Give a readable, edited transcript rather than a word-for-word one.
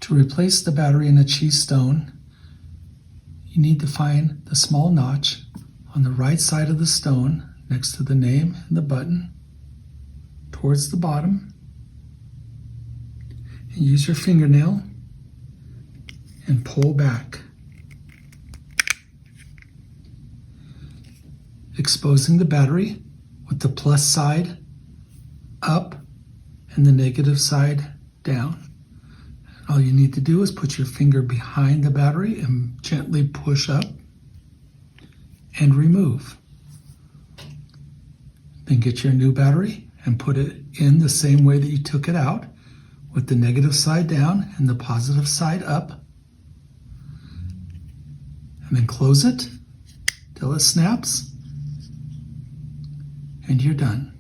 To replace the battery in a cheese stone, you need to find the small notch on the right side of the stone next to the name and the button towards the bottom, and use your fingernail and pull back, exposing the battery with the plus side up and the negative side down. All you need to do is put your finger behind the battery and gently push up and remove. Then get your new battery and put it in the same way that you took it out, with the negative side down and the positive side up. And then close it till it snaps, and you're done.